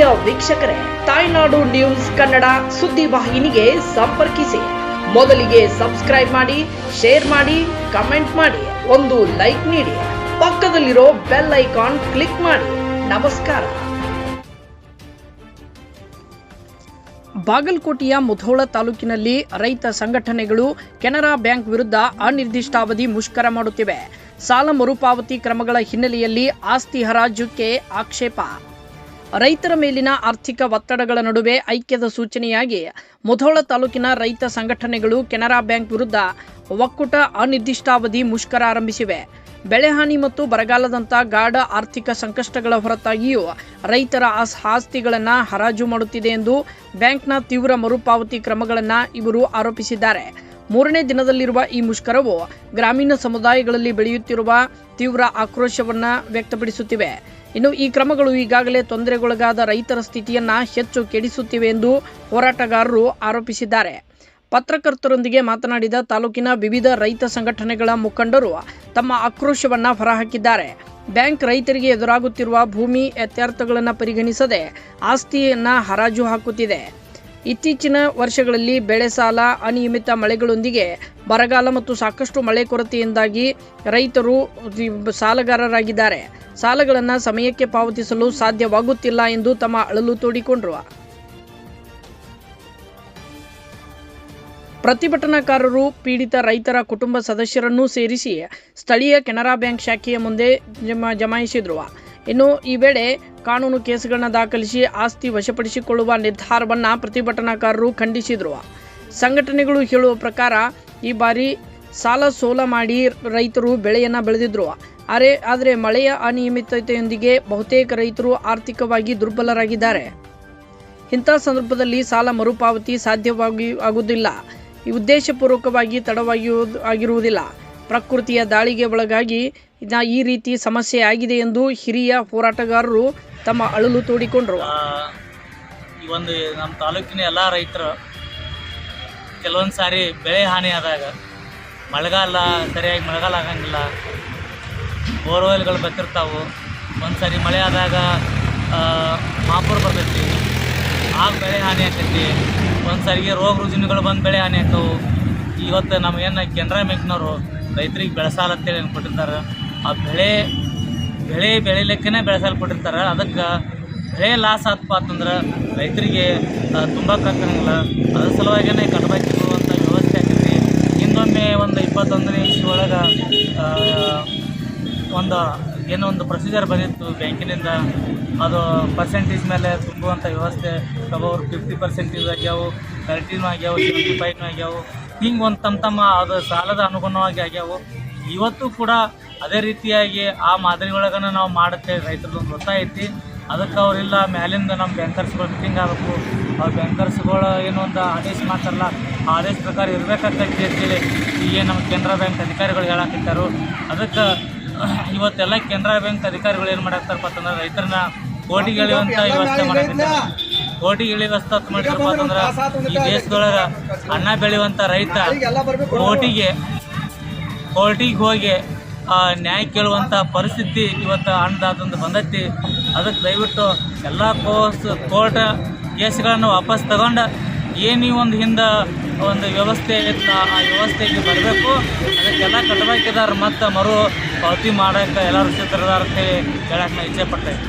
ಪ್ರಿಯ ವೀಕ್ಷಕರೇ, ತಾಯ್ನಾಡು ನ್ಯೂಸ್ ಕನ್ನಡ ಸುದ್ದಿ ವಾಹಿನಿಗೆ ಸಂಪರ್ಕಿಸಿ. ಮೊದಲಿಗೆ ಸಬ್ಸ್ಕ್ರೈಬ್ ಮಾಡಿ, ಶೇರ್ ಮಾಡಿ, ಕಮೆಂಟ್ ಮಾಡಿ, ಒಂದು ಲೈಕ್ ನೀಡಿ, ಪಕ್ಕದಲ್ಲಿರೋ ಬೆಲ್ ಐಕಾನ್ ಕ್ಲಿಕ್ ಮಾಡಿ. ನಮಸ್ಕಾರ. ಬಾಗಲಕೋಟೆಯ ಮುಧೋಳ ತಾಲೂಕಿನಲ್ಲಿ ರೈತ ಸಂಘಟನೆಗಳು ಕೆನರಾ ಬ್ಯಾಂಕ್ ವಿರುದ್ಧ ಅನಿರ್ದಿಷ್ಟಾವಧಿ ಮುಷ್ಕರ ಮಾಡುತ್ತಿವೆ. ಸಾಲ ಮರುಪಾವತಿ ಕ್ರಮಗಳ ಹಿನ್ನೆಲೆಯಲ್ಲಿ ಆಸ್ತಿ ಹರಾಜುಕ್ಕೆ ಆಕ್ಷೇಪ. ರೈತರ ಮೇಲಿನ ಆರ್ಥಿಕ ಒತ್ತಡಗಳ ನಡುವೆ ಐಕ್ಯದ ಸೂಚನೆಯಾಗಿ ಮುಧೋಳ ತಾಲೂಕಿನ ರೈತ ಸಂಘಟನೆಗಳು ಕೆನರಾ ಬ್ಯಾಂಕ್ ವಿರುದ್ಧ ಒಕ್ಕೂಟ ಅನಿರ್ದಿಷ್ಟಾವಧಿ ಮುಷ್ಕರ ಆರಂಭಿಸಿವೆ. ಬೆಳೆಹಾನಿ ಮತ್ತು ಬರಗಾಲದಂಥ ಗಾಢ ಆರ್ಥಿಕ ಸಂಕಷ್ಟಗಳ ಹೊರತಾಗಿಯೂ ರೈತರ ಆಸ್ತಿಗಳನ್ನು ಹರಾಜು ಮಾಡುತ್ತಿದೆ ಎಂದು ಬ್ಯಾಂಕ್ನ ತೀವ್ರ ಮರುಪಾವತಿ ಕ್ರಮಗಳನ್ನು ಇವರು ಆರೋಪಿಸಿದ್ದಾರೆ. ಮೂರನೇ ದಿನದಲ್ಲಿರುವ ಈ ಮುಷ್ಕರವು ಗ್ರಾಮೀಣ ಸಮುದಾಯಗಳಲ್ಲಿ ಬೆಳೆಯುತ್ತಿರುವ ತೀವ್ರ ಆಕ್ರೋಶವನ್ನು ವ್ಯಕ್ತಪಡಿಸುತ್ತಿವೆ. ಇನ್ನು ಈ ಕ್ರಮಗಳು ಈಗಾಗಲೇ ತೊಂದರೆಗೊಳಗಾದ ರೈತರ ಸ್ಥಿತಿಯನ್ನು ಹೆಚ್ಚು ಕೆಡಿಸುತ್ತಿವೆ ಎಂದು ಹೋರಾಟಗಾರರು ಆರೋಪಿಸಿದ್ದಾರೆ. ಪತ್ರಕರ್ತರೊಂದಿಗೆ ಮಾತನಾಡಿದ ತಾಲೂಕಿನ ವಿವಿಧ ರೈತ ಸಂಘಟನೆಗಳ ಮುಖಂಡರು ತಮ್ಮ ಆಕ್ರೋಶವನ್ನು ಹೊರಹಾಕಿದ್ದಾರೆ. ಬ್ಯಾಂಕ್ ರೈತರಿಗೆ ಎದುರಾಗುತ್ತಿರುವ ಭೂಮಿ ಇತ್ಯರ್ಥಗಳನ್ನು ಪರಿಗಣಿಸದೆ ಆಸ್ತಿಯನ್ನು ಹರಾಜು ಹಾಕುತ್ತಿದೆ. ಇತ್ತೀಚಿನ ವರ್ಷಗಳಲ್ಲಿ ಬೆಳೆ ಸಾಲ, ಅನಿಯಮಿತ ಮಳೆಗಳೊಂದಿಗೆ ಬರಗಾಲ ಮತ್ತು ಸಾಕಷ್ಟು ಮಳೆ ಕೊರತೆಯಿಂದಾಗಿ ರೈತರು ಸಾಲಗಾರರಾಗಿದ್ದಾರೆ. ಸಾಲಗಳನ್ನು ಸಮಯಕ್ಕೆ ಪಾವತಿಸಲು ಸಾಧ್ಯವಾಗುತ್ತಿಲ್ಲ ಎಂದು ತಮ್ಮ ಅಳಲು ತೋಡಿಕೊಂಡರು. ಪ್ರತಿಭಟನಾಕಾರರು ಪೀಡಿತ ರೈತರ ಕುಟುಂಬ ಸದಸ್ಯರನ್ನೂ ಸೇರಿಸಿ ಸ್ಥಳೀಯ ಕೆನರಾ ಬ್ಯಾಂಕ್ ಶಾಖೆಯ ಮುಂದೆ ಜಮಾಯಿಸಿದರು. ಇನ್ನು ಈ ವೇಳೆ ಕಾನೂನು ಕೇಸುಗಳನ್ನು ದಾಖಲಿಸಿ ಆಸ್ತಿ ವಶಪಡಿಸಿಕೊಳ್ಳುವ ನಿರ್ಧಾರವನ್ನು ಪ್ರತಿಭಟನಾಕಾರರು ಖಂಡಿಸಿದರು. ಸಂಘಟನೆಗಳು ಹೇಳುವ ಪ್ರಕಾರ ಈ ಬಾರಿ ಸಾಲ ಸೋಲ ಮಾಡಿ ರೈತರು ಬೆಳೆಯನ್ನು ಬೆಳೆದಿದ್ರು. ಆದರೆ ಮಳೆಯ ಅನಿಯಮಿತತೆಯೊಂದಿಗೆ ಬಹುತೇಕ ರೈತರು ಆರ್ಥಿಕವಾಗಿ ದುರ್ಬಲರಾಗಿದ್ದಾರೆ. ಇಂಥ ಸಂದರ್ಭದಲ್ಲಿ ಸಾಲ ಮರುಪಾವತಿ ಆಗುವುದಿಲ್ಲ. ಈ ಉದ್ದೇಶಪೂರ್ವಕವಾಗಿ ಆಗಿರುವುದಿಲ್ಲ. ಪ್ರಕೃತಿಯ ದಾಳಿಗೆ ಒಳಗಾಗಿ ಈ ರೀತಿ ಸಮಸ್ಯೆ ಆಗಿದೆ ಎಂದು ಹಿರಿಯ ಹೋರಾಟಗಾರರು ತಮ್ಮ ಅಳಲು ತೋಡಿಕೊಂಡರು. ಈ ಒಂದು ನಮ್ಮ ತಾಲೂಕಿನ ಎಲ್ಲ ರೈತರು ಕೆಲವೊಂದು ಸಾರಿ ಬೆಳೆ ಹಾನಿ ಆದಾಗ ಸರಿಯಾಗಿ ಮಳೆಗಾಲ ಆಗಂಗಿಲ್ಲ, ಬೋರ್ವೆಲ್ಗಳು ಬತ್ತಿರ್ತಾವೆ. ಒಂದು ಸಾರಿ ಮಳೆ ಆದಾಗ ಮಾಪೂರ್ ಬರ್ತೈತಿ, ಆಗ ಬೆಳೆ ಹಾನಿ ಆಗ್ತೈತಿ. ಒಂದು ಸಾರಿಗೆ ರೋಗ ರುಜಿನಗಳು ಬಂದು ಬೆಳೆ ಹಾನಿ ಆಗ್ತಾವೆ. ಇವತ್ತು ನಮಗೇನು ಕೆನರಾ ಬ್ಯಾಂಕ್ನವರು ರೈತರಿಗೆ ಬೆಳೆಸಾಲ ಅಂತೇಳಿ ಏನು ಕೊಟ್ಟಿರ್ತಾರೆ. ಆ ಬೆಳೆ ಬೆಳಿಲಿಕ್ಕೇ ಬೆಳೆಸಾಲ ಕೊಟ್ಟಿರ್ತಾರೆ. ಅದಕ್ಕೆ ಬೆಳೆ ಲಾಸ್ ಆತಪ್ಪ ಅಂತಂದ್ರೆ ರೈತರಿಗೆ ತುಂಬಕ್ಕಾಗಂಗಿಲ್ಲ. ಅದ್ರ ಸಲುವಾಗಿಯೇ ಕಟ್ಬಾಕಿ ಕೊಡುವಂಥ ವ್ಯವಸ್ಥೆ ಆಗ್ತೈತಿ. ಇನ್ನೊಮ್ಮೆ ಒಂದು 21ನೇ ಇಸ್ವಿ ಒಳಗೆ ಒಂದು ಪ್ರೊಸೀಜರ್ ಬಂದಿತ್ತು ಬ್ಯಾಂಕಿನಿಂದ. ಅದು ಪರ್ಸೆಂಟೇಜ್ ಮೇಲೆ ತುಂಬುವಂಥ ವ್ಯವಸ್ಥೆ. ಒಬ್ಬೊಬ್ರು 50% ಆಗ್ಯಾವು, 30 ಆಗ್ಯಾವು, 75 ಆಗ್ಯಾವು. ಹಿಂಗೆ ಒಂದು ತಮ್ಮ ಅದು ಸಾಲದ ಅನುಗುಣವಾಗಿ ಆಗ್ಯಾವು. ಇವತ್ತು ಕೂಡ ಅದೇ ರೀತಿಯಾಗಿ ಆ ಮಾದರಿ ಒಳಗನ ನಾವು ಮಾಡುತ್ತೇವೆ. ರೈತರದೊಂದು ಒತ್ತಾಯ ಐತಿ. ಅದಕ್ಕೆ ಅವರಿಲ್ಲ ಮ್ಯಾಲಿಂದ ನಮ್ಮ ಬ್ಯಾಂಕರ್ಸ್ಗಳು ಮೀಟಿಂಗ್ ಆಗಬೇಕು. ಅವ್ರ ಬ್ಯಾಂಕರ್ಸ್ಗಳು ಏನೋ ಒಂದು ಆದೇಶ ಮಾಡ್ತಾರಲ್ಲ, ಆ ಆದೇಶ ಪ್ರಕಾರ ಇರಬೇಕಾಗ್ತೈತಿ ಅಂತೇಳಿ ಈಗ ನಮ್ಮ ಕೆನರಾ ಬ್ಯಾಂಕ್ ಅಧಿಕಾರಿಗಳು ಹೇಳಾಕಿರ್ತಾರೋ. ಅದಕ್ಕೆ ಇವತ್ತೆಲ್ಲ ಕೆನರಾ ಬ್ಯಾಂಕ್ ಅಧಿಕಾರಿಗಳು ಏನು ಮಾಡಾಕ್ತಾರಪ್ಪ ಅಂತಂದ್ರೆ ರೈತರನ್ನ ಕೋಟಿಗೆ ಇಳಿಯುವಂಥ ವ್ಯವಸ್ಥೆ ಮಾಡಾಕಿರ್ತಾರೆ. ಕೋಟಿಗೆ ಇಳಿಯುವಸ್ತ ಮಾಡಿದ್ರಪ್ಪ ಅಂತಂದ್ರೆ ಈ ದೇಶದೊಳಗೆ ಅನ್ನ ಬೆಳೆಯುವಂಥ ರೈತ ಕೋರ್ಟಿಗೆ ಹೋಗಿ ನ್ಯಾಯ ಕೇಳುವಂಥ ಪರಿಸ್ಥಿತಿ ಇವತ್ತು ಅನ್ನದಾತಂದು ಬಂದೈತಿ. ಅದಕ್ಕೆ ದಯವಿಟ್ಟು ಎಲ್ಲ ಕೋರ್ಟ್ ಕೇಸ್ಗಳನ್ನು ವಾಪಸ್ ತಗೊಂಡು ಏನು ಒಂದು ಹಿಂದೆ ಒಂದು ವ್ಯವಸ್ಥೆ ಇತ್ತು, ಆ ವ್ಯವಸ್ಥೆಗೆ ಬರಬೇಕು. ಅದಕ್ಕೆಲ್ಲ ಕಟ್ಟಬೇಕಿದ್ದಾರೆ ಮತ್ತು ಮರು ಪಾವತಿ ಮಾಡೋಕ್ಕೆ ಎಲ್ಲರೂ ಸಿದ್ಧರಿದ್ದಾರೆ ಅಂತೇಳಿ ಹೇಳಕ್ಕೆ ನಾನು ಇಚ್ಛೆ ಪಡ್ತೇನೆ.